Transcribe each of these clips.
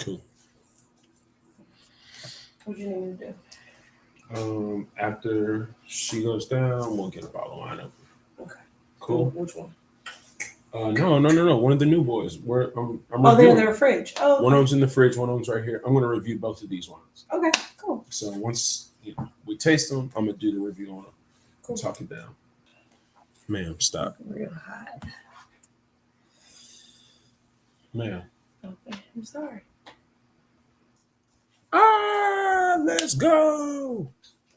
Cool. What you need me to do? After she goes down, we'll get a bottle of wine up. Okay. Cool. Which one? No. One of the new boys. I'm they're in their fridge. Oh, okay. One of them's in the fridge. One of them's right here. I'm going to review both of these wines. Okay, cool. So once we taste them, I'm going to do the review on them. Cool. Talk it down. Ma'am, stop. Real hot. Ma'am. Okay, I'm sorry. Let's go.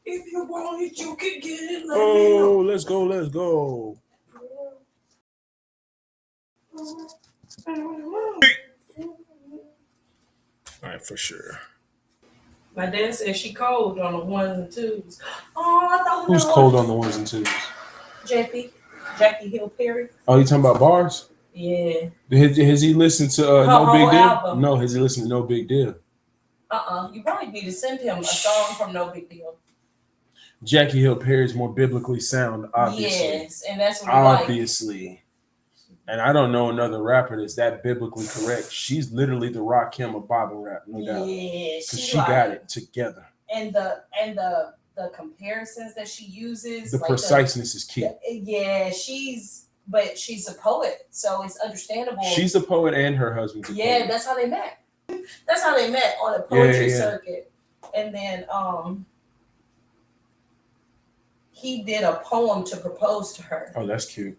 If you want it, you can get it. Oh, let's go. All right, for sure. My dad said she cold on the ones and twos. Oh, I thought who's cold on the ones and twos? Jackie Hill Perry. Oh, you talking about bars? Yeah. Has he listened to No Big Deal? Album. No, has he listened to No Big Deal? You probably need to send him a song from No Big Deal. Jackie Hill Perry is more biblically sound, obviously. Yes, and that's what obviously. Like. And I don't know another rapper that's that biblically correct. She's literally the Rakim of Bible rap, no doubt. Yeah, because she got it together. And the comparisons that she uses, the preciseness is key. Yeah, she's a poet, so it's understandable. She's a poet, and her husband's a poet. That's how they met. That's how they met on a poetry circuit, and then he did a poem to propose to her. Oh, that's cute.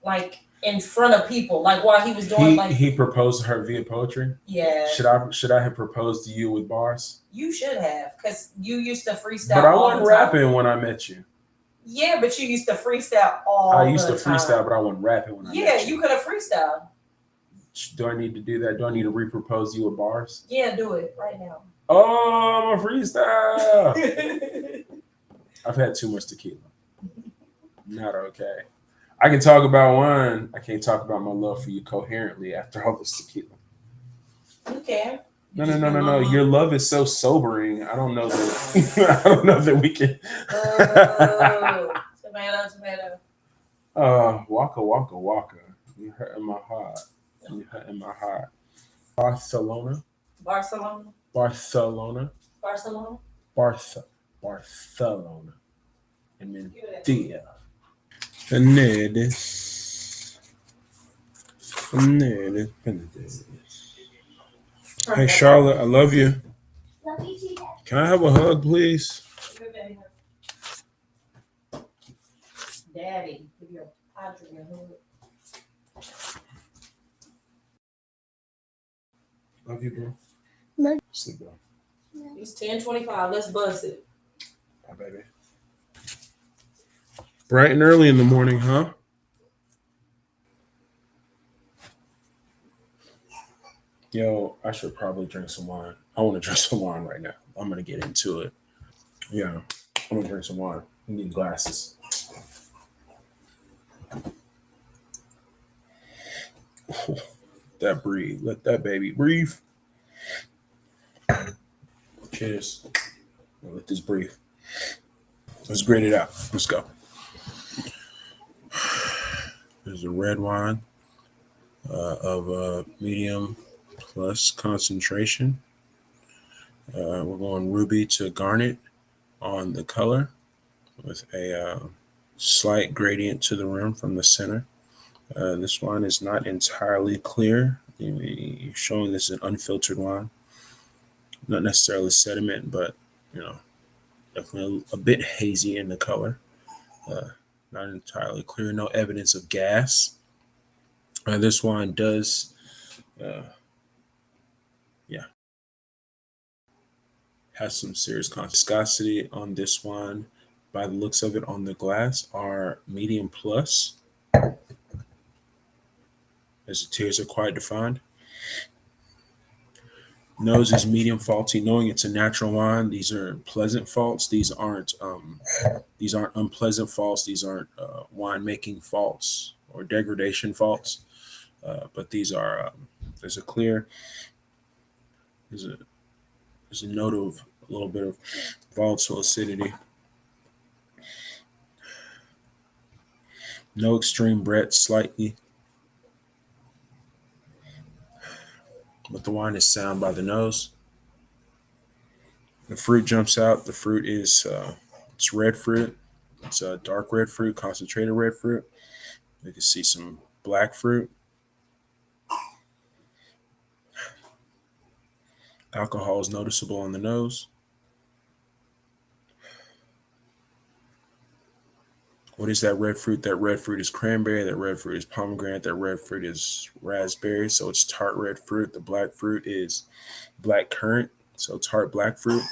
Like in front of people, like while he was doing he proposed to her via poetry. Yeah. Should I have proposed to you with bars? You should have, because you used to freestyle. But I wasn't rapping when I met you. Yeah, but you used to freestyle all the time. I used to freestyle, but I wasn't rapping when I met you. Yeah, you could have freestyled. Do I need to do that? Do I need to repropose you with bars? Yeah, do it right now. Oh, I'm a freestyle. I've had too much tequila. Not okay. I can talk about wine. I can't talk about my love for you coherently after all this tequila. You can. No. Your love is so sobering. I don't know that. I don't know that we can. Tomato. Waka. You hurting my heart. Barcelona. And then Dia. Hey Charlotte, I love you. Love you too, Dad. Can I have a hug, please? Daddy, give your Padre a hug. Love you, bro. Love you. Sleep, bro. It's 10:25. Let's buzz it. Bye, baby. Bright and early in the morning, huh? Yo, I should probably drink some wine. I want to drink some wine right now. I'm going to get into it. Yeah, I'm going to drink some wine. I need glasses. That Bree. Let that baby breathe. Cheers. Let this breathe. Let's grade it out. Let's go. There's a red wine of medium plus concentration. We're going ruby to garnet on the color with a slight gradient to the rim from the center. This wine is not entirely clear. You're showing this is an unfiltered wine. Not necessarily sediment, but definitely a bit hazy in the color. Not entirely clear. No evidence of gas. This wine does, has some serious viscosity on this wine. By the looks of it on the glass, are medium plus. As the tears are quite defined. Nose is medium faulty. Knowing it's a natural wine, these are pleasant faults. These aren't unpleasant faults. These aren't winemaking faults or degradation faults. But these are there's a note of a little bit of volatile acidity. No extreme Brett, slightly. but the wine is sound by the nose. The fruit jumps out. The fruit is it's red fruit. It's a dark red fruit, concentrated red fruit. You can see some black fruit. Alcohol is noticeable on the nose. What is that red fruit? That red fruit is cranberry. That red fruit is pomegranate. That red fruit is raspberry. So it's tart red fruit. The black fruit is black currant. So tart black fruit.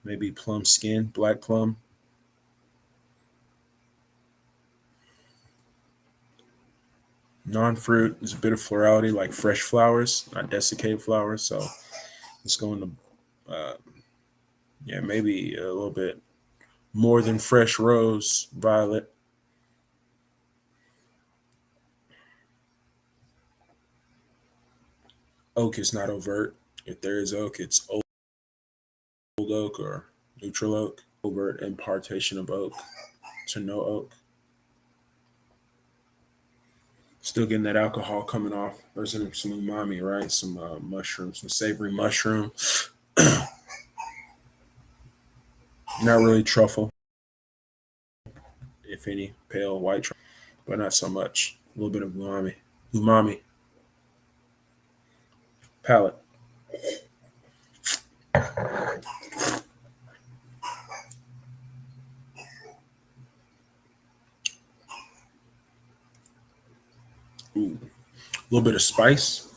Maybe plum skin, black plum. Non-fruit is a bit of florality, like fresh flowers, not desiccated flowers. So let's go into, yeah, maybe a little bit more than fresh rose, violet. Oak is not overt. If there is oak, it's old oak or neutral oak. Overt impartation of oak to no oak. Still getting that alcohol coming off. There's some umami, right? Some mushroom, some savory mushroom. Not really truffle, if any, pale white truffle, but not so much. A little bit of umami. Umami. Palate. Ooh. A little bit of spice.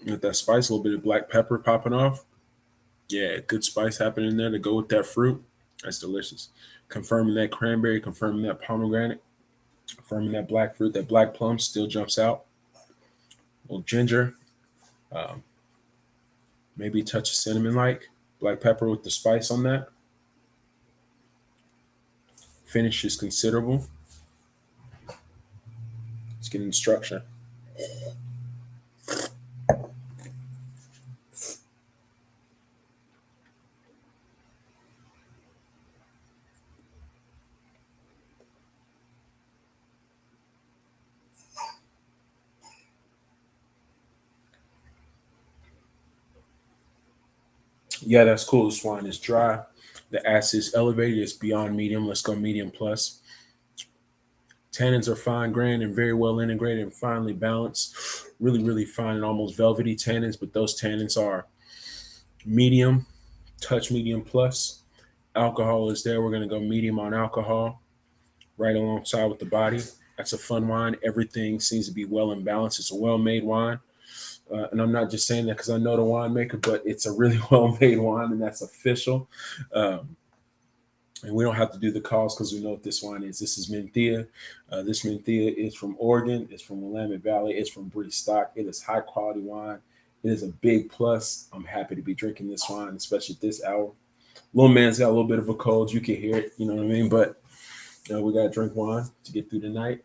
With that spice, a little bit of black pepper popping off. Yeah, good spice happening there to go with that fruit. That's delicious. Confirming that cranberry, confirming that pomegranate, confirming that black fruit, that black plum still jumps out. A little ginger, um, maybe a touch of cinnamon like. Black pepper with the spice on that. Finish is considerable. Let's get instruction. Yeah, that's cool. This wine is dry. The acid is elevated. It's beyond medium. Let's go medium plus. Tannins are fine grained and very well integrated and finely balanced. Really, really fine and almost velvety tannins, but those tannins are medium, touch medium plus. Alcohol is there. We're going to go medium on alcohol right alongside with the body. That's a fun wine. Everything seems to be well in balance. It's a well made wine. And I'm not just saying that because I know the winemaker, but it's a really well made wine, and that's official. Um, and we don't have to do the calls because we know what this wine is. This is Menthea. This Menthea is from Oregon. It's from Willamette Valley. It's from Bree stock. It is high quality wine. It is a big plus. I'm happy to be drinking this wine, especially at this hour. Little man's got a little bit of a cold. You can hear it. You know what I mean? But we got to drink wine to get through the night.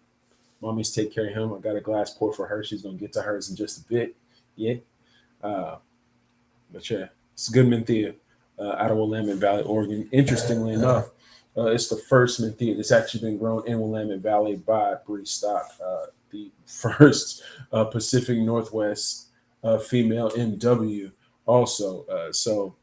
Mommy's take care of him. I got a glass pour for her. She's going to get to hers in just a bit. Yeah. Uh, but yeah, it's a good Menthea out of Willamette Valley, Oregon. Interestingly enough, it's the first Menthea that's actually been grown in Willamette Valley by Bree stock, the first Pacific Northwest female MW also. So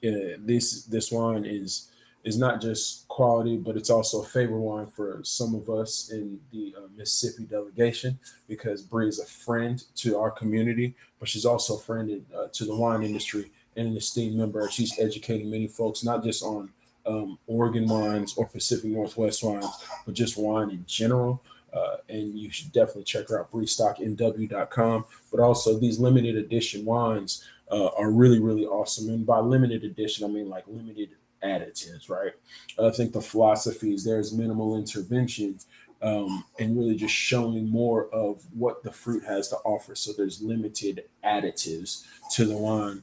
this wine is not just quality, but it's also a favorite wine for some of us in the Mississippi delegation because Bree is a friend to our community, but she's also a friend to the wine industry and an esteemed member. She's educating many folks, not just on Oregon wines or Pacific Northwest wines, but just wine in general. And you should definitely check her out, breestocknw.com. But also these limited edition wines are really, really awesome. And by limited edition, I mean like limited additives, right? I think the philosophy is there's minimal intervention and really just showing more of what the fruit has to offer. So there's limited additives to the wine.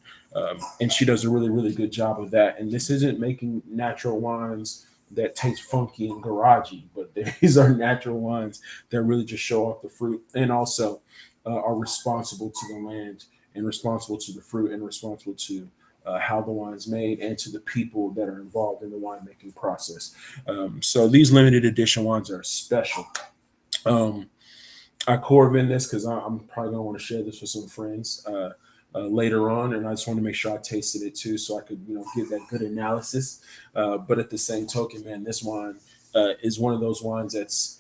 And she does a really, really good job of that. And this isn't making natural wines that taste funky and garagey, but these are natural wines that really just show off the fruit and also are responsible to the land and responsible to the fruit and responsible to how the wine is made and to the people that are involved in the winemaking process. So these limited edition wines are special. Um, I core in this because I'm probably gonna want to share this with some friends later on, and I just want to make sure I tasted it too, so I could give that good analysis. But at the same token, man, this wine is one of those wines that's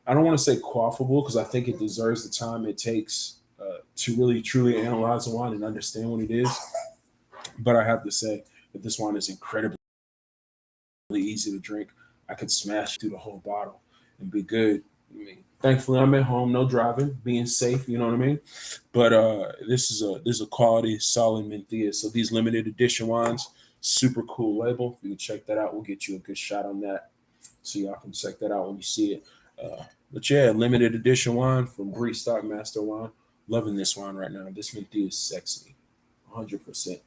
I don't want to say quaffable because I think it deserves the time it takes to really truly analyze the wine and understand what it is. But I have to say that this wine is incredibly easy to drink. I could smash through the whole bottle and be good. I mean, thankfully I'm at home, no driving, being safe. You know what I mean? But this is a quality, solid Menthea. So these limited edition wines, super cool label. If you can check that out, we'll get you a good shot on that. So y'all can check that out when you see it. But yeah, limited edition wine from Bree Stockmaster Wine. Loving this wine right now. This Menthea is sexy, 100%.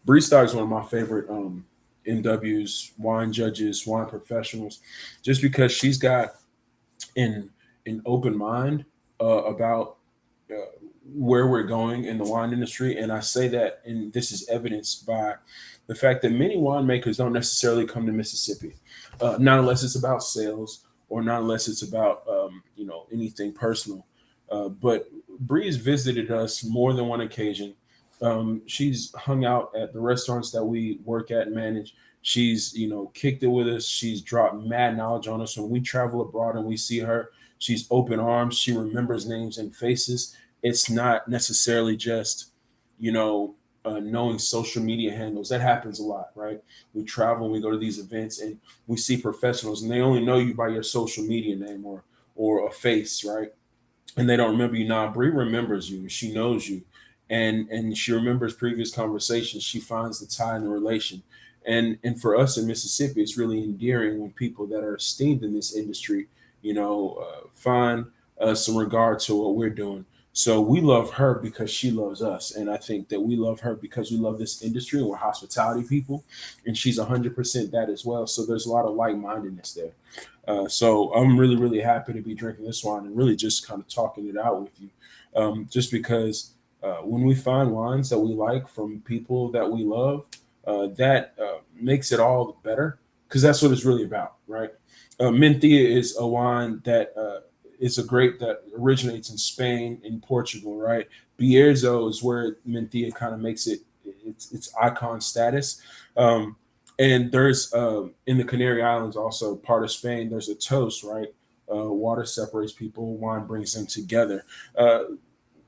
Bree Stock is one of my favorite NWs, wine judges, wine professionals, just because she's got an an open mind about uh, where we're going in the wine industry. And I say that, and this is evidenced by the fact that many winemakers don't necessarily come to Mississippi, not unless it's about sales or not unless it's about anything personal. But Bree's visited us more than one occasion. She's hung out at the restaurants that we work at and manage. She's kicked it with us. She's dropped mad knowledge on us when we travel abroad and we see her. She's open arms. She remembers names and faces. It's not necessarily just, you know, knowing social media handles. That happens a lot, right? We travel, we go to these events, and we see professionals, and they only know you by your social media name or a face, right? And they don't remember you. Now, Bree remembers you. She knows you, and she remembers previous conversations. She finds the tie in the relation, and for us in Mississippi, it's really endearing when people that are esteemed in this industry, find some regard to what we're doing. So we love her because she loves us, and I think that we love her because we love this industry and we're hospitality people, and she's 100% that as well. So there's a lot of like mindedness there. So I'm really, really happy to be drinking this wine and really just kind of talking it out with you. Just because when we find wines that we like from people that we love, that makes it all better because that's what it's really about, right? Menthea is a wine that is a grape that originates in Spain and Portugal, right? Bierzo is where Menthea kind of makes its icon status. And there's in the Canary Islands, also part of Spain, there's a toast, right? Water separates people, wine brings them together. Uh,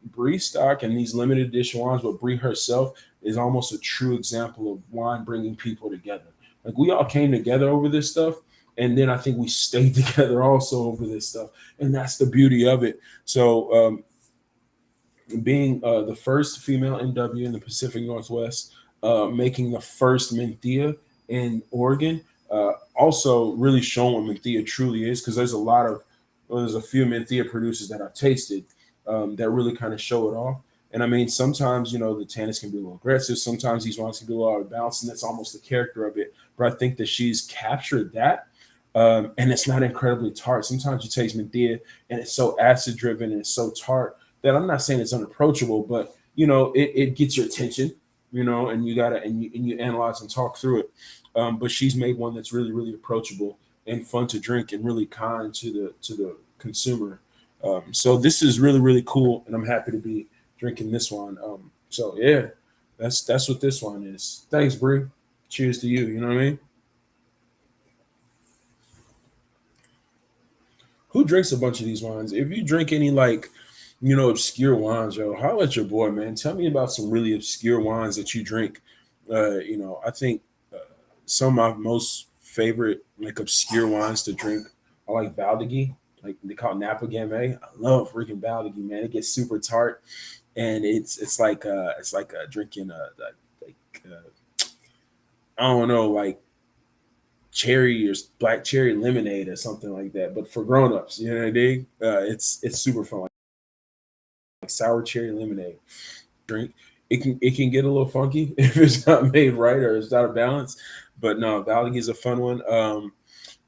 Brie stock and these limited edition wines, but Brie herself is almost a true example of wine bringing people together. Like we all came together over this stuff, and then I think we stayed together also over this stuff, and that's the beauty of it. So being the first female NW in the Pacific Northwest, making the first Menthea in Oregon. Also, really showing what Menthea truly is, because there's a few Menthea producers that I've tasted that really kind of show it off. And I mean, sometimes the tannins can be a little aggressive. Sometimes these wines can be a little out of balance, and that's almost the character of it. But I think that she's captured that, and it's not incredibly tart. Sometimes you taste Menthea, and it's so acid driven and it's so tart that I'm not saying it's unapproachable, but it gets your attention, and you gotta and you analyze and talk through it. But she's made one that's really really approachable and fun to drink and really kind to the consumer. So this is really really cool, and I'm happy to be drinking this one. So yeah, that's what this one is. Thanks, Bree. Cheers to you. You know what I mean? Who drinks a bunch of these wines? If you drink any like, obscure wines, yo, holla at your boy, man. Tell me about some really obscure wines that you drink. I think uh, some of my most favorite like obscure wines to drink are like Valdegi, like they call it Napa Gamay. I love freaking Valdegi, man. It gets super tart, and it's like drinking I don't know, like cherry or black cherry lemonade or something like that, but for grown-ups, you know what I mean? It's super fun, like sour cherry lemonade drink. It can get a little funky if it's not made right or it's out of balance, but no, Valley is a fun one.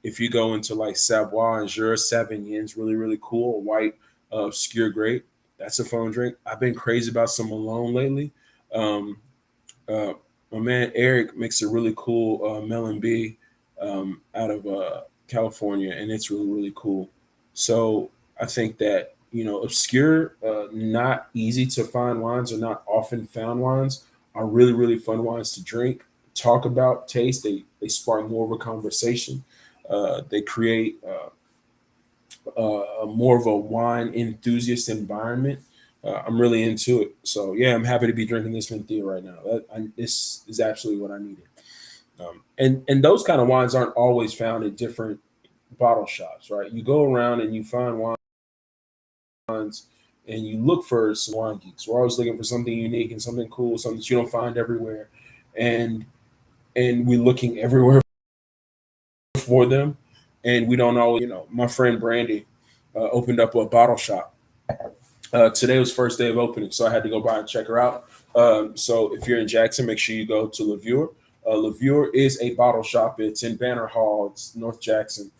If you go into like Savoie and Jura, Savignon's really really cool, a white obscure grape. That's a fun drink. I've been crazy about some Malone lately. Um, uh, my man Eric makes a really cool melon B out of California, and it's really really cool. So I think that, obscure, not easy to find wines or not often found wines are really, really fun wines to drink, talk about, taste. They spark more of a conversation. They create more of a wine enthusiast environment. I'm really into it. So yeah, I'm happy to be drinking this Menthea right now. This is absolutely what I needed. And those kind of wines aren't always found at different bottle shops, right? You go around and you find wines and you look for some wine geeks. We're always looking for something unique and something cool, something that you don't find everywhere. And we're looking everywhere for them. And we don't always, my friend Brandi opened up a bottle shop. Today was first day of opening, so I had to go by and check her out. So if you're in Jackson, make sure you go to Levure. Levure is a bottle shop. It's in Banner Hall. It's North Jackson.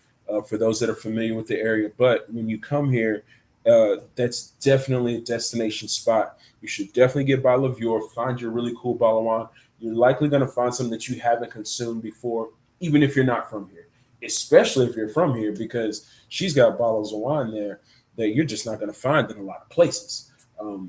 For those that are familiar with the area, but when you come here, that's definitely a destination spot. You should definitely get by Levure. Find your really cool bottle of wine. You're likely going to find something that you haven't consumed before, even if you're not from here. Especially if you're from here, because she's got bottles of wine there that you're just not going to find in a lot of places.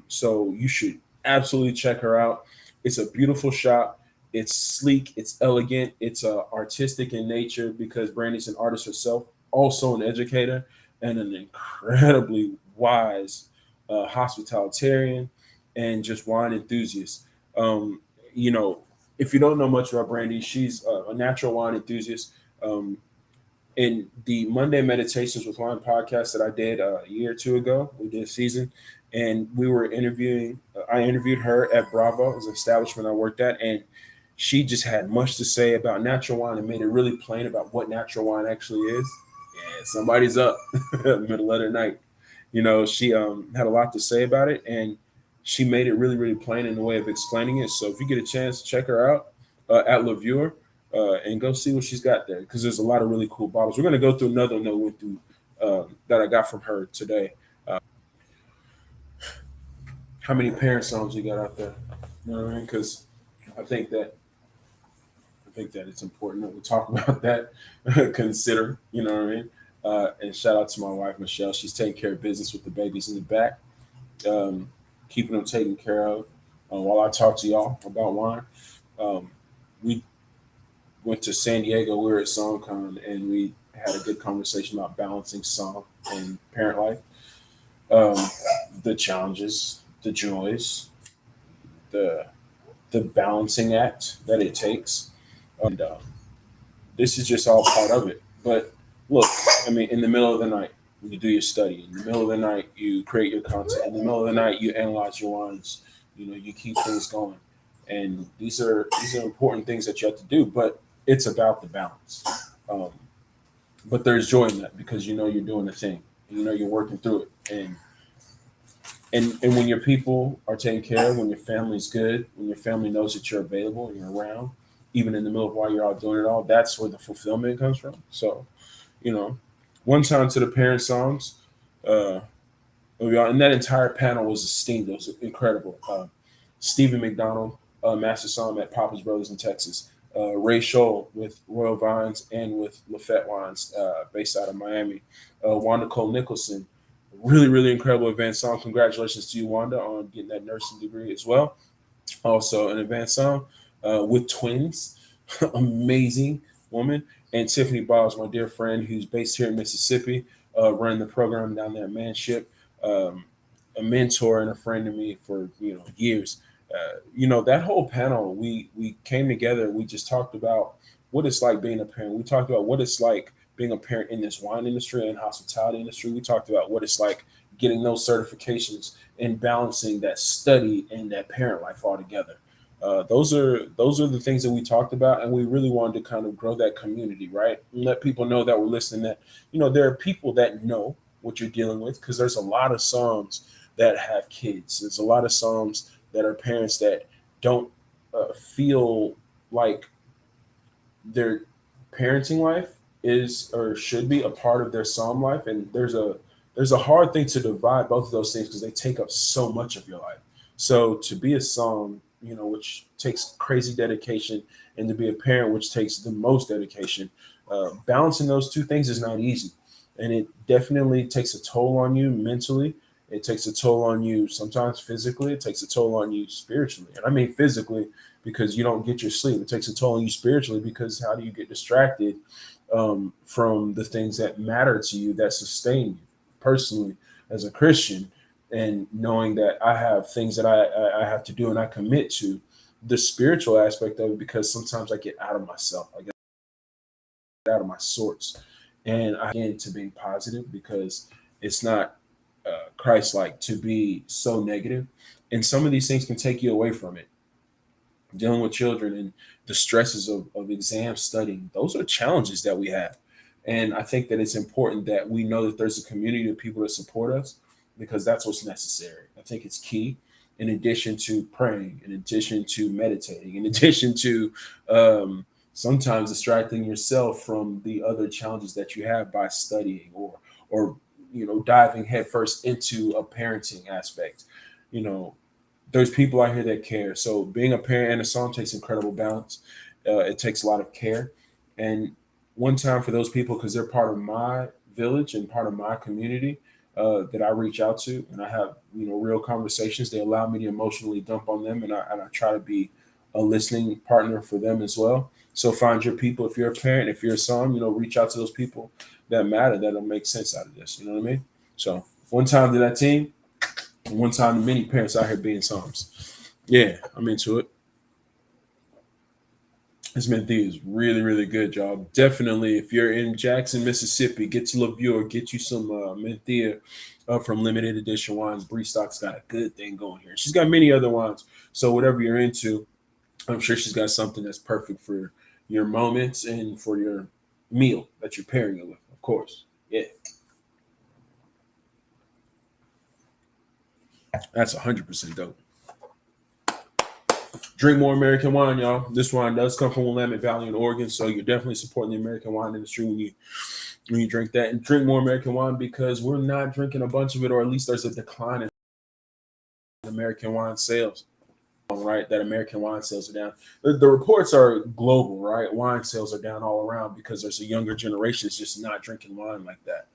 So you should absolutely check her out. It's a beautiful shop. It's sleek. It's elegant. It's artistic in nature because Brandy's an artist herself, also an educator, and an incredibly wise hospitalitarian and just wine enthusiast. Um, you know, if you don't know much about Brandy, she's a natural wine enthusiast. Um, in the Monday Meditations with Wine podcast that I did a year or two ago, we did a season, and we were interviewing. I interviewed her at Bravo, it was an establishment I worked at, and she just had much to say about natural wine and made it really plain about what natural wine actually is. Yeah, somebody's up middle of the night. She had a lot to say about it, and she made it really, really plain in the way of explaining it. So if you get a chance, check her out at Levure and go see what she's got there because there's a lot of really cool bottles. We're going to go through another one that went through that I got from her today. How many parent songs you got out there? You know what I mean? Because I think that I think that it's important that we talk about that. Consider, you know what I mean? And shout out to my wife Michelle. She's taking care of business with the babies in the back, um, keeping them taken care of. While I talk to y'all about wine, um, we went to San Diego. We were at SongCon, and we had a good conversation about balancing song and parent life, um, the challenges, the joys, the balancing act that it takes. And this is just all part of it. But look, I mean, in the middle of the night, you do your study. In the middle of the night, you create your content. In the middle of the night, you analyze your wines. You keep things going. And these are important things that you have to do. But it's about the balance. Um, but there's joy in that because you're doing a thing. You're working through it. And when your people are taken care of, when your family's good, when your family knows that you're available and you're around, even in the middle of while you're out doing it all, that's where the fulfillment comes from. So, you know, one time to the parent songs, uh, and that entire panel was esteemed. It was incredible. Stephen McDonald, Master Som at Papa's Brothers in Texas. Ray Scholl with Royal Vines and with Lafette Wines, based out of Miami. Wanda Cole Nicholson, really, really incredible advanced song. Congratulations to you, Wanda, on getting that nursing degree as well. Also, an advanced song with twins, amazing woman. And Tiffany Bobs, my dear friend, who's based here in Mississippi, running the program down there at Manship, um, a mentor and a friend to me for years. That whole panel, we came together. We just talked about what it's like being a parent. We talked about what it's like being a parent in this wine industry and hospitality industry. We talked about what it's like getting those certifications and balancing that study and that parent life all together. Those are the things that we talked about, and we really wanted to kind of grow that community, right? And let people know that we're listening. That there are people that know what you're dealing with because there's a lot of Psalms that have kids. There's a lot of Psalms that are parents that don't feel like their parenting life is or should be a part of their Psalm life, and there's a hard thing to divide both of those things because they take up so much of your life. So to be a Psalm, which takes crazy dedication, and to be a parent, which takes the most dedication, balancing those two things is not easy. and it definitely takes a toll on you mentally. It takes a toll on you sometimes physically. It takes a toll on you spiritually. And I mean physically because you don't get your sleep. It takes a toll on you spiritually because how do you get distracted from the things that matter to you, that sustain you personally as a Christian, and knowing that I have things that I have to do and I commit to the spiritual aspect of it, because sometimes I get out of myself. I get out of my sorts, and I get into being positive because it's not Christ-like to be so negative, and some of these things can take you away from it. Dealing with children and the stresses of exam studying, those are challenges that we have, and I think that it's important that we know that there's a community of people that support us, because that's what's necessary. I think it's key, in addition to praying, in addition to meditating, in addition to sometimes distracting yourself from the other challenges that you have by studying, or diving headfirst into a parenting aspect. You know, there's people out here that care. So being a parent and a son takes incredible balance. It takes a lot of care. And one time for those people, because they're part of my village and part of my community, that I reach out to, and I have real conversations. They allow me to emotionally dump on them, and I try to be a listening partner for them as well. So find your people. If you're a parent, if you're a son, reach out to those people that matter, that'll make sense out of this. You know what I mean? So one time to that team, one time to many parents out here being Psalms. Yeah, I'm into it. This Menthea is really, really good, y'all. Definitely, if you're in Jackson, Mississippi, get to Levure, get you some Menthea from Limited Edition Wines. Bree Stock's got a good thing going here. She's got many other wines. So whatever you're into, I'm sure she's got something that's perfect for your moments and for your meal that you're pairing it with, of course. Yeah, that's 100% dope. Drink more American wine, y'all. This wine does come from Willamette Valley in Oregon, so you're definitely supporting the American wine industry when you drink that. And drink more American wine, because we're not drinking a bunch of it, or at least there's a decline in American wine sales. Right, that American wine sales are down. The reports are global, right? Wine sales are down all around because there's a younger generation that's just not drinking wine like that.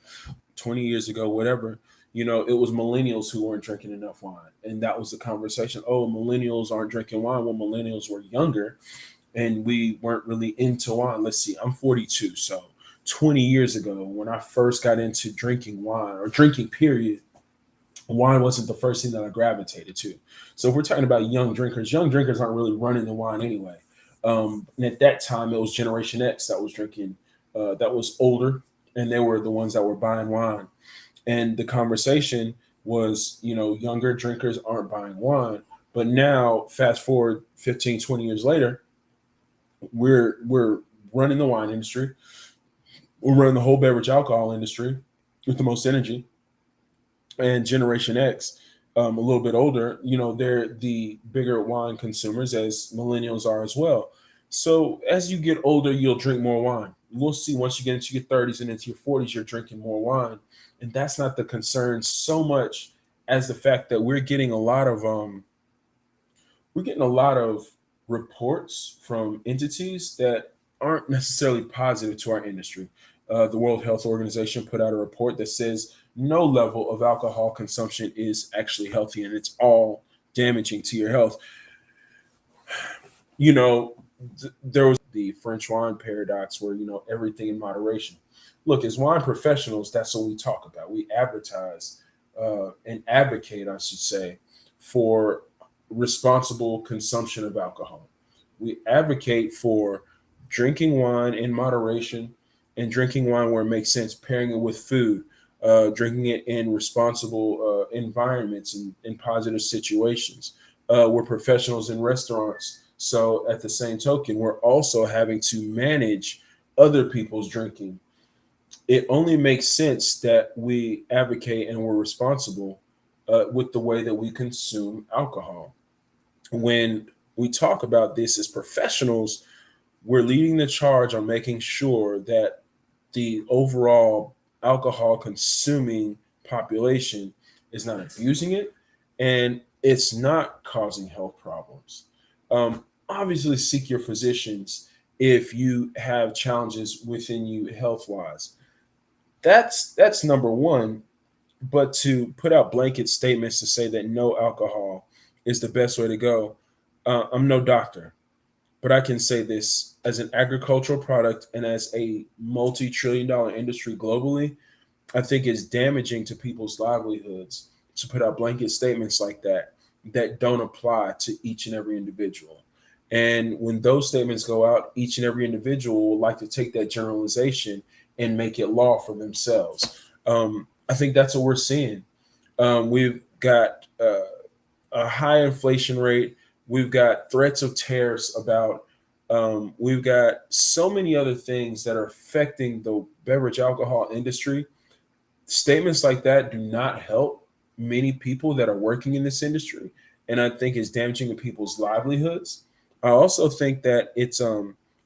20 years ago, whatever, it was millennials who weren't drinking enough wine. And that was the conversation. Oh, millennials aren't drinking wine. Well, millennials were younger and we weren't really into wine. Let's see, I'm 42. So 20 years ago, when I first got into drinking wine, or drinking, period, wine wasn't the first thing that I gravitated to. So if we're talking about young drinkers aren't really running the wine anyway. And at that time, it was Generation X that was drinking, that was older, and they were the ones that were buying wine. And the conversation was, younger drinkers aren't buying wine. But now, fast forward 15, 20 years later, we're running the wine industry. We're running the whole beverage alcohol industry with the most energy. And Generation X, a little bit older, they're the bigger wine consumers, as millennials are as well. So as you get older, you'll drink more wine. We'll see, once you get into your 30s and into your 40s, you're drinking more wine. And that's not the concern so much as the fact that we're getting a lot of reports from entities that aren't necessarily positive to our industry. The World Health Organization put out a report that says no level of alcohol consumption is actually healthy, and it's all damaging to your health. You know, there was the French wine paradox where, everything in moderation. Look, as wine professionals, that's what we talk about. We advertise and advocate, I should say, for responsible consumption of alcohol. We advocate for drinking wine in moderation and drinking wine where it makes sense, pairing it with food, drinking it in responsible environments and in positive situations. We're professionals in restaurants. So, at the same token, we're also having to manage other people's drinking. It only makes sense that we advocate and we're responsible with the way that we consume alcohol. When we talk about this as professionals, we're leading the charge on making sure that the overall alcohol consuming population is not abusing it and it's not causing health problems. Obviously, seek your physicians if you have challenges within you health wise. That's number one. But to put out blanket statements to say that no alcohol is the best way to go, I'm no doctor, but I can say this as an agricultural product and as a multi-trillion-dollar industry globally, I think it's damaging to people's livelihoods to put out blanket statements like that that don't apply to each and every individual. And when those statements go out, each and every individual will like to take that generalization and make it law for themselves. I think that's what we're seeing. We've got a high inflation rate. We've got threats of tariffs about. We've got so many other things that are affecting the beverage alcohol industry. Statements like that do not help many people that are working in this industry, and I think it's damaging to people's livelihoods. I also think that it's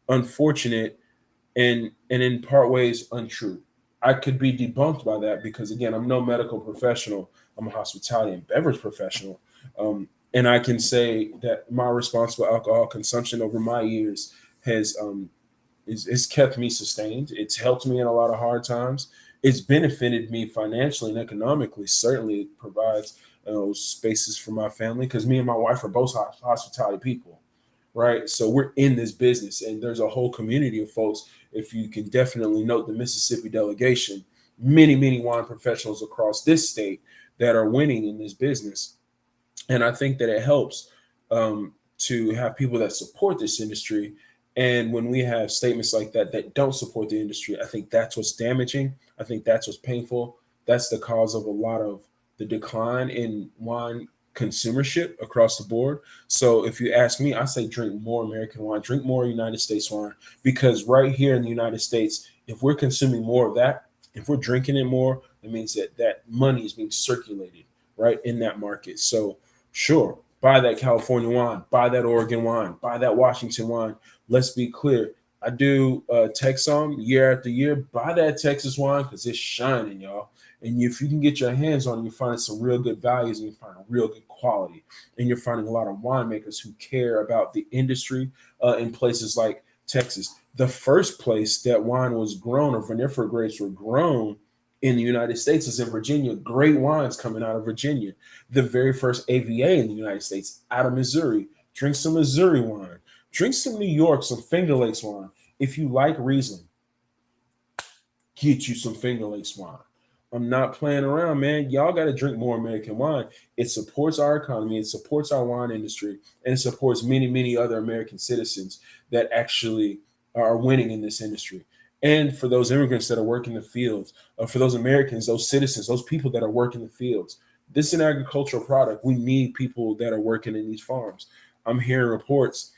unfortunate and in part ways untrue. I could be debunked by that because again, I'm no medical professional. I'm a hospitality and beverage professional, and I can say that my responsible alcohol consumption over my years has it's kept me sustained. It's helped me in a lot of hard times. It's benefited me financially and economically. Certainly, it provides spaces for my family because me and my wife are both hospitality people, right? So we're in this business, and there's a whole community of folks. If you can definitely note the Mississippi delegation, many wine professionals across this state that are winning in this business, and I think that it helps to have people that support this industry. And when we have statements like that that don't support the industry, I think that's what's damaging. I think that's what's painful. That's the cause of a lot of the decline in wine consumership across the board. So if you ask me, I say drink more American wine, drink more United States wine, because right here in the United States, if we're consuming more of that, if we're drinking it more, it means that that money is being circulated right in that market. So sure, buy that California wine, buy that Oregon wine, buy that Washington wine. Let's be clear. I do Texom year after year. Buy that Texas wine because it's shining, y'all. And if you can get your hands on it, you find some real good values and you find a real good quality. And you're finding a lot of winemakers who care about the industry in places like Texas. The first place that wine was grown or vinifera grapes were grown in the United States is in Virginia. Great wines coming out of Virginia. The very first AVA in the United States out of Missouri. Drink some Missouri wine. Drink some New York, some Finger Lakes wine. If you like Riesling, get you some Finger Lakes wine. I'm not playing around, man. Y'all got to drink more American wine. It supports our economy, it supports our wine industry, and it supports many other American citizens that actually are winning in this industry. And for those immigrants that are working the fields, for those Americans, those citizens, those people that are working the fields, this is an agricultural product. We need people that are working in these farms. I'm hearing reports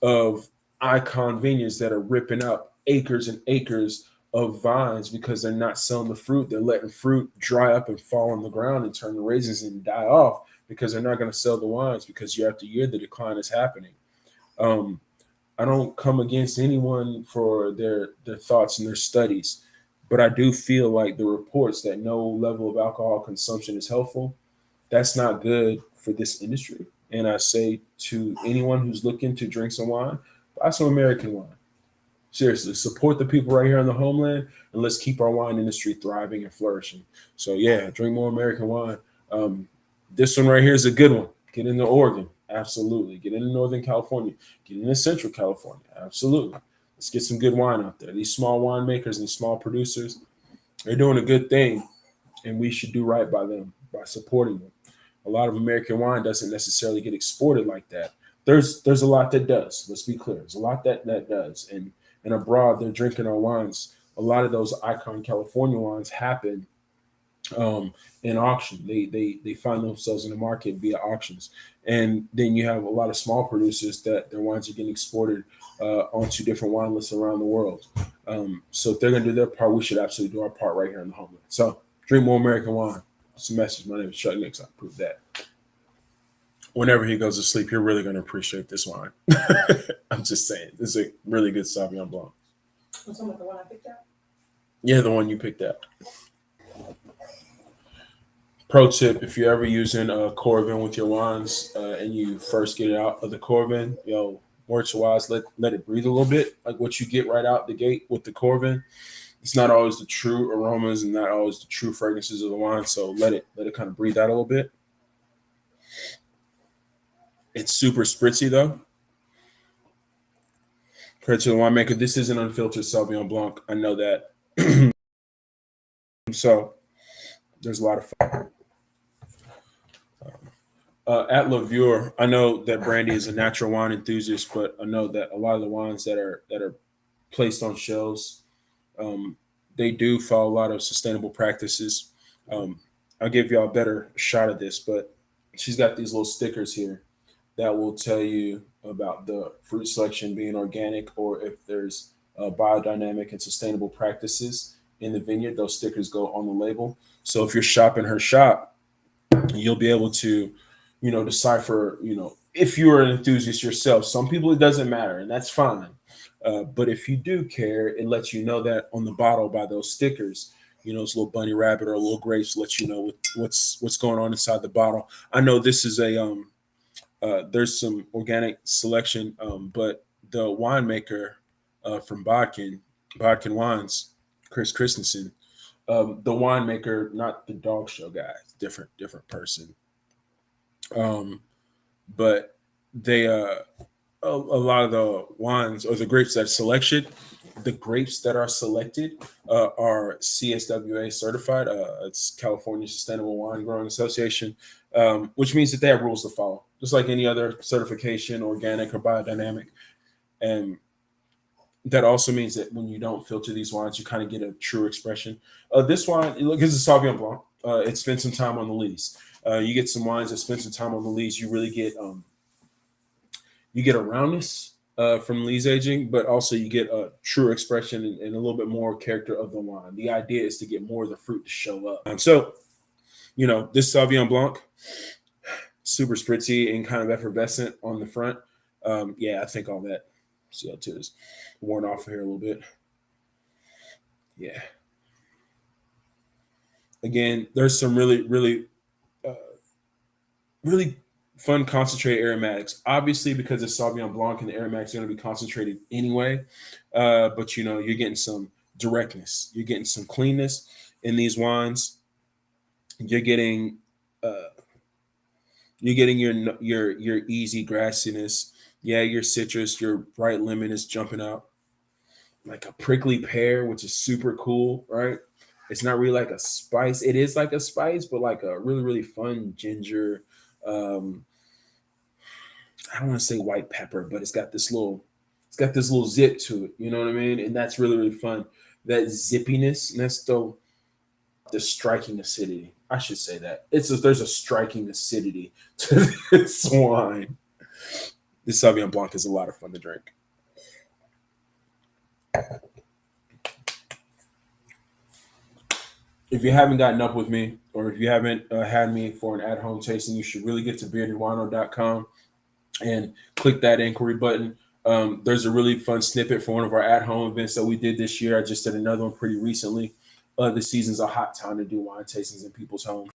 of icon vineyards that are ripping up acres and acres of vines because they're not selling the fruit. They're letting fruit dry up and fall on the ground and turn the raisins and die off because they're not going to sell the wines because year after year the decline is happening. Um, I don't come against anyone for their thoughts and their studies, but I do feel like the reports that no level of alcohol consumption is helpful, that's not good for this industry. And I say to anyone who's looking to drink some wine, buy some American wine. Seriously, support the people right here in the homeland, and let's keep our wine industry thriving and flourishing. So yeah, drink more American wine. Um, this one right here is a good one. Get into Oregon, absolutely. Get into Northern California. Get into Central California, absolutely. Let's get some good wine out there. These small winemakers and these small producers, they're doing a good thing, and we should do right by them by supporting them. A lot of American wine doesn't necessarily get exported like that. There's a lot that does. Let's be clear. There's a lot that does, and abroad they're drinking our wines. A lot of those icon California wines happen in auction. They find themselves in the market via auctions, and then you have a lot of small producers that their wines are getting exported onto different wine lists around the world. So if they're going to do their part, we should absolutely do our part right here in the homeland. So drink more American wine. It's a message. My name is Chuck Nix. I prove that. Whenever he goes to sleep, you're really going to appreciate this wine. I'm just saying. This is a really good Sauvignon Blanc. I'm talking about the one I picked out. Yeah, the one you picked out. Pro tip: if you're ever using a Corvin with your wines and you first get it out of the Corvin, word to wise, let it breathe a little bit, like what you get right out the gate with the Corvin. it's not always the true aromas and not always the true fragrances of the wine. So let it kind of breathe out a little bit. It's super spritzy though. Credit to the winemaker. This is an unfiltered Sauvignon Blanc. I know that. So there's a lot of fun. At Levure, I know that Brandi is a natural wine enthusiast, but I know that a lot of the wines that are placed on shelves, they do follow a lot of sustainable practices. I'll give y'all a better shot of this, but she's got these little stickers here that will tell you about the fruit selection being organic or if there's biodynamic and sustainable practices in the vineyard. Those stickers go on the label. So if you're shopping her shop, you'll be able to, decipher, if you're an enthusiast yourself. Some people it doesn't matter, and that's fine. But if you do care, it lets you know that on the bottle by those stickers, it's a little bunny rabbit or a little grapes lets you know what's going on inside the bottle. I know this is a there's some organic selection, but the winemaker from Bodkin Wines, Chris Christensen, the winemaker, not the dog show guy, different person. But they a lot of the wines or the grapes that are selected, the grapes that are selected are CSWA certified. It's California Sustainable Wine Growing Association, which means that they have rules to follow, just like any other certification, organic or biodynamic. And that also means that when you don't filter these wines, you kind of get a true expression. This wine, look, this is Sauvignon Blanc. It spent some time on the lees. You get some wines that spend some time on the lees. You really get a roundness from lees aging, but also you get a true expression and a little bit more character of the wine. The idea is to get more of the fruit to show up. So, this Sauvignon Blanc, super spritzy and kind of effervescent on the front. I think all that CO2 is worn off here a little bit. Yeah. Again, there's some really, really, really fun concentrated aromatics. Obviously, because it's Sauvignon Blanc and the aromatics are going to be concentrated anyway. But you're getting some directness. You're getting some cleanness in these wines. You're getting your easy grassiness. Yeah, your citrus, your bright lemon is jumping out. Like a prickly pear, which is super cool, right? It's not really like a spice. It is like a spice, but like a really, really fun ginger. I don't want to say white pepper, but it's got this little zip to it. You know what I mean? And that's really, really fun. That zippiness, and that's the striking acidity. I should say that. There's a striking acidity to this wine. This Sauvignon Blanc is a lot of fun to drink. If you haven't gotten up with me, or if you haven't had me for an at-home tasting, you should really get to beardedwineaux.com and click that inquiry button. There's a really fun snippet for one of our at-home events that we did this year. I just did another one pretty recently. The season's a hot time to do wine tastings in people's homes.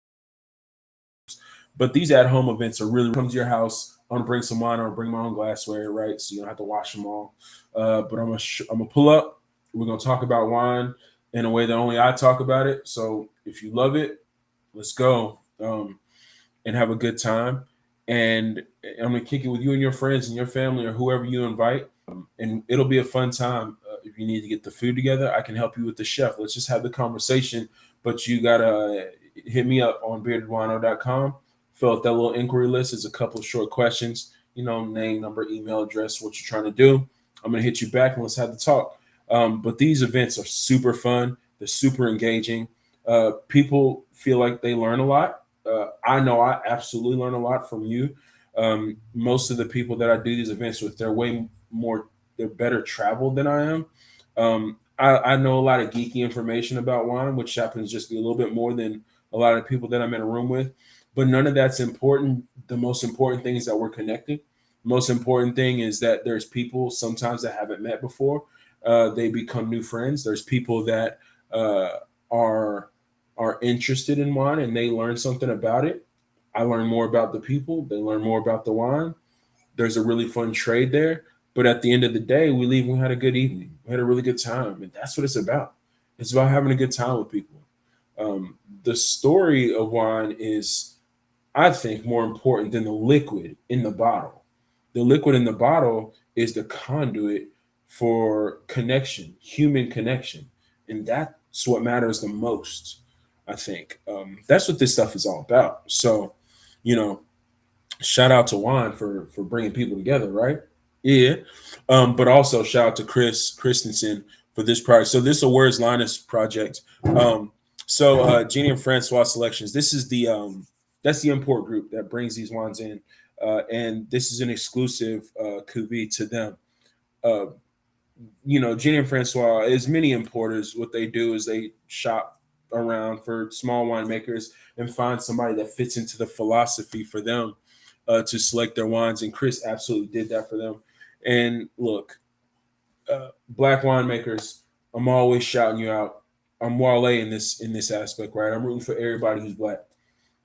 But these at-home events are really come to your house. I'm gonna bring some wine. I'm gonna bring my own glassware, right? So you don't have to wash them all. But I'm gonna pull up. We're gonna talk about wine in a way that only I talk about it. So if you love it, let's go and have a good time. And I'm gonna kick it with you and your friends and your family or whoever you invite. And it'll be a fun time. If you need to get the food together, I can help you with the chef. Let's just have the conversation. But you gotta hit me up on beardedwineaux.com. Fill out that little inquiry list. It's a couple of short questions. Name, number, email address, what you're trying to do. I'm gonna hit you back and let's have the talk. But these events are super fun. They're super engaging. People feel like they learn a lot. I know I absolutely learn a lot from you. Most of the people that I do these events with, they're better traveled than I am. I know a lot of geeky information about wine, which happens to just be a little bit more than a lot of people that I'm in a room with. But none of that's important. The most important thing is that we're connected. Most important thing is that there's people sometimes that haven't met before. They become new friends. There's people that are interested in wine and they learn something about it. I learn more about the people. They learn more about the wine. There's a really fun trade there. But at the end of the day, we leave. We had a good evening. We had a really good time. And that's what it's about. It's about having a good time with people. The story of wine is, I think, more important than the liquid in the bottle. The liquid in the bottle is the conduit for connection, human connection. And that's what matters the most, I think. That's what this stuff is all about. So, you know, shout out to wine for bringing people together, right? Yeah. But also shout out to Chris Christensen for this project. So this is a Where's Linus project. Jeannie and Francois Selections. This is the that's the import group that brings these wines in, and this is an exclusive cuvee to them. Uh, Jeannie and Francois, as many importers, what they do is they shop around for small winemakers and find somebody that fits into the philosophy for them to select their wines. And Chris absolutely did that for them. And look, black winemakers, I'm always shouting you out. I'm Wale in this aspect, right? I'm rooting for everybody who's black.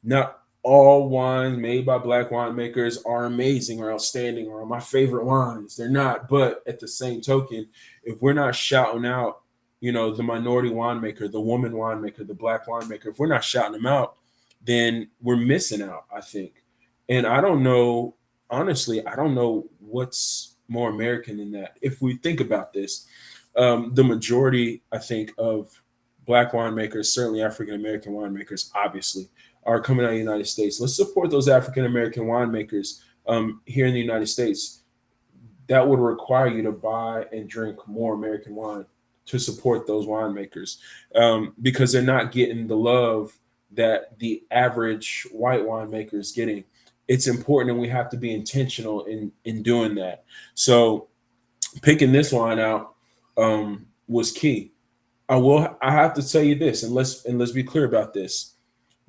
Not all wines made by black winemakers are amazing or outstanding or are my favorite wines. They're not. But at the same token, if we're not shouting out, the minority winemaker, the woman winemaker, the black winemaker, if we're not shouting them out, then we're missing out, I think. And I don't know, honestly, I don't know what's more American than that. If we think about this, the majority, I think, of black winemakers, certainly African American winemakers, obviously, are coming out of the United States. Let's support those African American winemakers here in the United States. That would require you to buy and drink more American wine to support those winemakers because they're not getting the love that the average white winemaker is getting. It's important, and we have to be intentional in doing that. So picking this wine out was key. I have to tell you this, and let's be clear about this.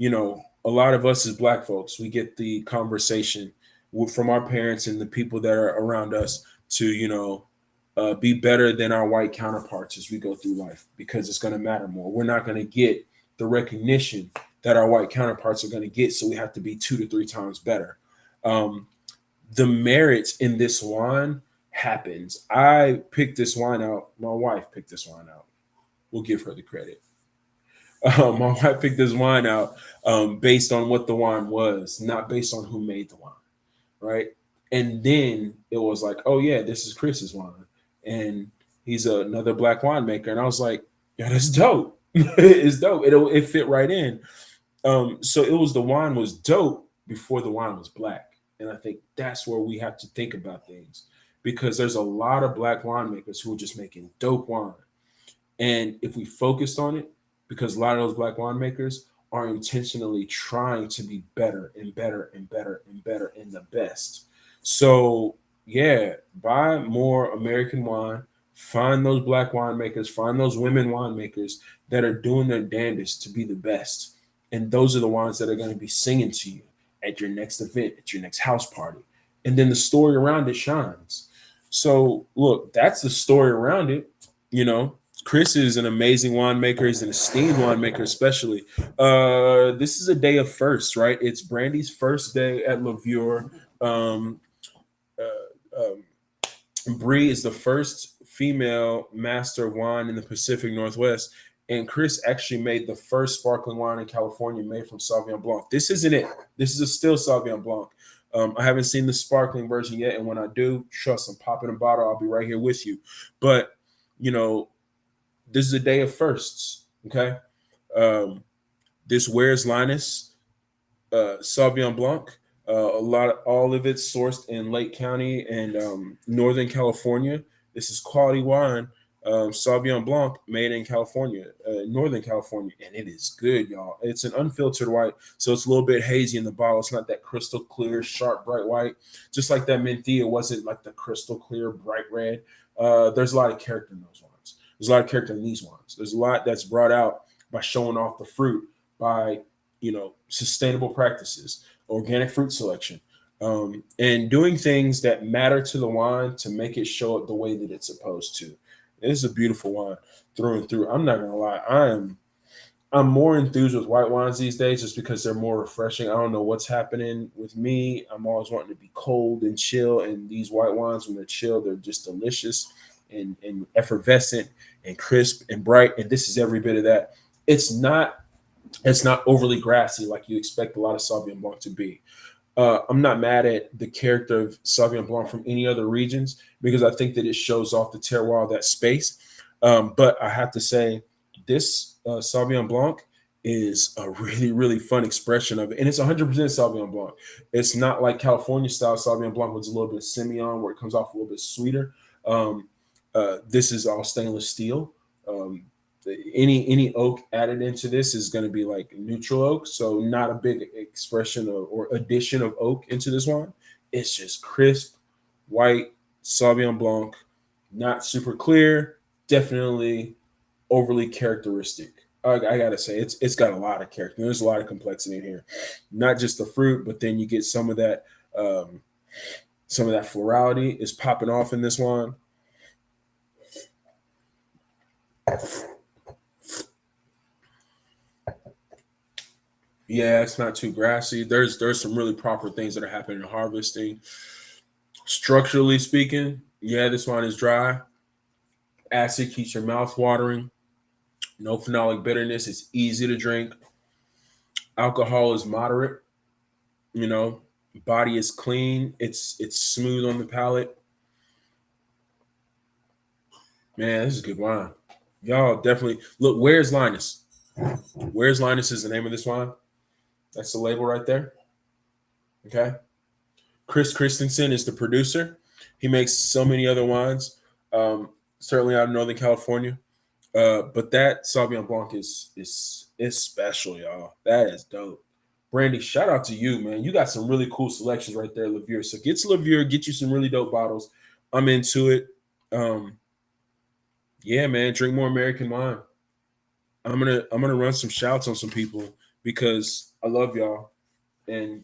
A lot of us as black folks, we get the conversation from our parents and the people that are around us to, be better than our white counterparts as we go through life because it's going to matter more. We're not going to get the recognition that our white counterparts are going to get, so we have to be 2 to 3 times better. The merits in this wine happens. I picked this wine out. My wife picked this wine out. We'll give her the credit. My wife picked this wine out based on what the wine was, not based on who made the wine, right? And then it was like, oh yeah, this is Chris's wine, and he's another black winemaker, and I was like, yeah, that's dope. It's dope. It fit right in. So the wine was dope before the wine was black, and I think that's where we have to think about things because there's a lot of black winemakers who are just making dope wine, and if we focused on it, because a lot of those black winemakers are intentionally trying to be better and better and better and better and the best. So yeah, buy more American wine, find those black winemakers, find those women winemakers that are doing their damnedest to be the best. And those are the ones that are going to be singing to you at your next event, at your next house party. And then the story around it shines. So look, that's the story around it, Chris is an amazing winemaker. He's an esteemed winemaker, especially. This is a day of firsts, right? It's Brandi's first day at Levure. Um, Bree is the first female master of wine in the Pacific Northwest. And Chris actually made the first sparkling wine in California made from Sauvignon Blanc. This isn't it. This is a still Sauvignon Blanc. I haven't seen the sparkling version yet. And when I do, trust, I'm popping a bottle. I'll be right here with you. But, this is a day of firsts. Okay. This Where's Linus Sauvignon Blanc. All of it's sourced in Lake County and Northern California. This is quality wine, Sauvignon Blanc, made in California, Northern California, and it is good, y'all. It's an unfiltered white, so it's a little bit hazy in the bottle. It's not that crystal clear, sharp, bright white. Just like that Menthea wasn't like the crystal clear, bright red. There's a lot of character in those wines. There's a lot of character in these wines. There's a lot that's brought out by showing off the fruit, by sustainable practices, organic fruit selection, and doing things that matter to the wine to make it show up the way that it's supposed to. This is a beautiful wine through and through. I'm not gonna lie, I'm more enthused with white wines these days just because they're more refreshing. I don't know what's happening with me. I'm always wanting to be cold and chill, and these white wines, when they're chill, they're just delicious. and effervescent and crisp and bright. And this is every bit of that. It's not overly grassy like you expect a lot of Sauvignon Blanc to be. I'm not mad at the character of Sauvignon Blanc from any other regions because I think that it shows off the terroir of that space. But I have to say, this Sauvignon Blanc is a really, really fun expression of it. And it's 100% Sauvignon Blanc. It's not like California style Sauvignon Blanc, which is a little bit Semillon, where it comes off a little bit sweeter. Um, this is all stainless steel. Um, any oak added into this is going to be like neutral oak, so not a big expression or addition of oak into this wine. It's just crisp, white Sauvignon Blanc, not super clear, definitely overly characteristic. I gotta say, it's got a lot of character. There's a lot of complexity in here, not just the fruit, but then you get um, some of that florality is popping off in this wine. Yeah, it's not too grassy. There's some really proper things that are happening in harvesting. Structurally speaking, yeah, this wine is dry. Acid keeps your mouth watering. No phenolic bitterness. It's easy to drink. Alcohol is moderate. You know, body is clean. It's smooth on the palate. Man, this is good wine. Y'all definitely look. Where's Linus? Where's Linus is the name of this wine. That's the label right there. Okay. Chris Christensen is the producer. He makes so many other wines, certainly out of Northern California. But that Sauvignon Blanc is special, y'all. That is dope. Brandi, shout out to you, man. You got some really cool selections right there, Levure. So get to Levure, get you some really dope bottles. I'm into it. Um, yeah, man, drink more American wine. I'm gonna run some shouts on some people because I love y'all and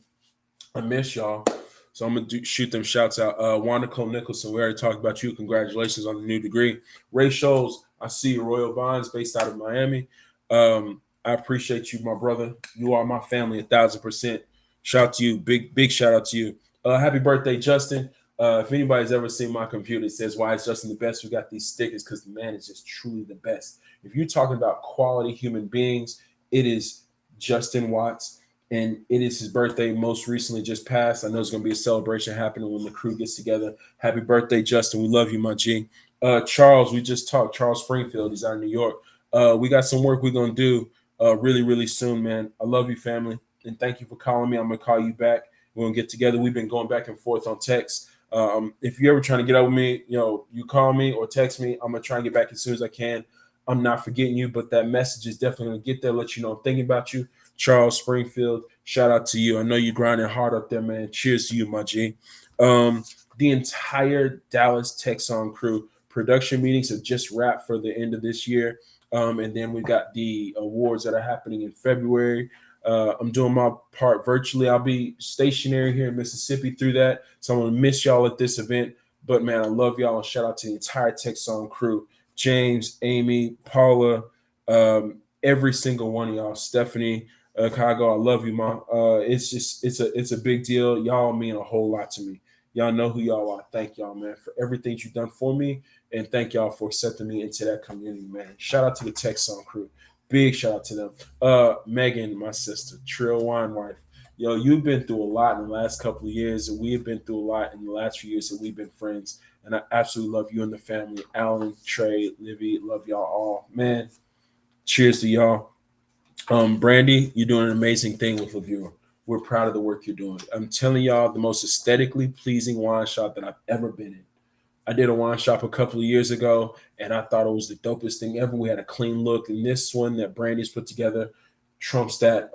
I miss y'all. So I'm gonna shoot them shouts out. Wanda Cole Nicholson, we already talked about you. Congratulations on the new degree. Ray Scholes, I see you. Royal Bonds, based out of Miami. I appreciate you, my brother. You are my family, 1,000%. Shout out to you, big shout out to you. Happy birthday, Justin. If anybody's ever seen my computer, it says why is Justin the best. We got these stickers because the man is just truly the best. If you're talking about quality human beings, it is Justin Watts. And it is his birthday most recently just passed. I know it's going to be a celebration happening when the crew gets together. Happy birthday, Justin. We love you, my G. Charles, we just talked. Charles Springfield, he's out of New York. We got some work we're going to do really, really soon, man. I love you, family. And thank you for calling me. I'm going to call you back. We're going to get together. We've been going back and forth on text. If you're ever trying to get up with me, you call me or text me. I'm going to try and get back as soon as I can. I'm not forgetting you, but that message is definitely going to get there, let you know I'm thinking about you. Charles Springfield, shout out to you. I know you're grinding hard up there, man. Cheers to you, my G. The entire Dallas Texan crew production meetings have just wrapped for the end of this year. And then we got the awards that are happening in February. I'm doing my part virtually. I'll be stationary here in Mississippi through that. So I'm going to miss y'all at this event. But, man, I love y'all. And shout out to the entire Texan crew. James, Amy, Paula, every single one of y'all. Stephanie, Chicago, I love you, Mom. It's a big deal. Y'all mean a whole lot to me. Y'all know who y'all are. Thank y'all, man, for everything you've done for me. And thank y'all for accepting me into that community, man. Shout out to the Texan crew. Big shout out to them. Megan, my sister, Trill Wine Wife. Yo, you've been through a lot in the last couple of years, and we have been through a lot in the last few years that we've been friends. And I absolutely love you and the family. Alan, Trey, Livy, love y'all all. Man, cheers to y'all. Brandi, you're doing an amazing thing with Levure. We're proud of the work you're doing. I'm telling y'all, the most aesthetically pleasing wine shop that I've ever been in. I did a wine shop a couple of years ago, and I thought it was the dopest thing ever. We had a clean look, and this one that Brandi's put together trumps that,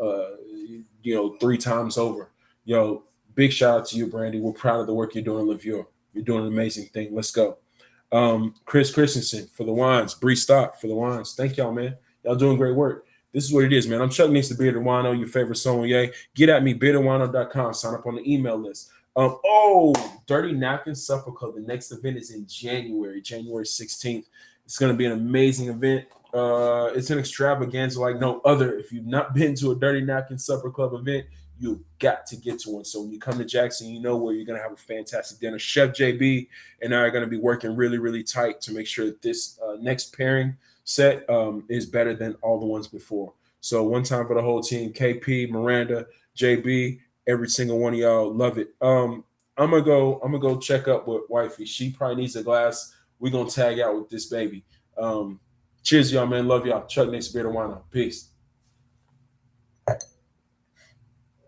3 times over. Yo, big shout out to you, Brandi. We're proud of the work you're doing, Levure. You're doing an amazing thing. Let's go. Chris Christensen for the wines. Bree Stock for the wines. Thank y'all, man. Y'all doing great work. This is what it is, man. I'm Chuck Needs to Bearded Wineaux, your favorite sommelier. Get at me, beardedwineaux.com. Sign up on the email list. Dirty Napkin Supper Club. The next event is in January 16th. It's going to be an amazing event. It's an extravaganza like no other. If you've not been to a Dirty Napkin Supper Club event, you got to get to one. So when you come to Jackson, you know where you're going to have a fantastic dinner. Chef JB and I are going to be working really, really tight to make sure that this next pairing set is better than all the ones before. So one time for the whole team, KP, Miranda, JB, every single one of y'all, love it. I'm gonna go check up with wifey. She probably needs a glass. We're gonna tag out with this baby. Cheers, y'all, man. Love y'all. Chuck next beer to Wineaux. Peace.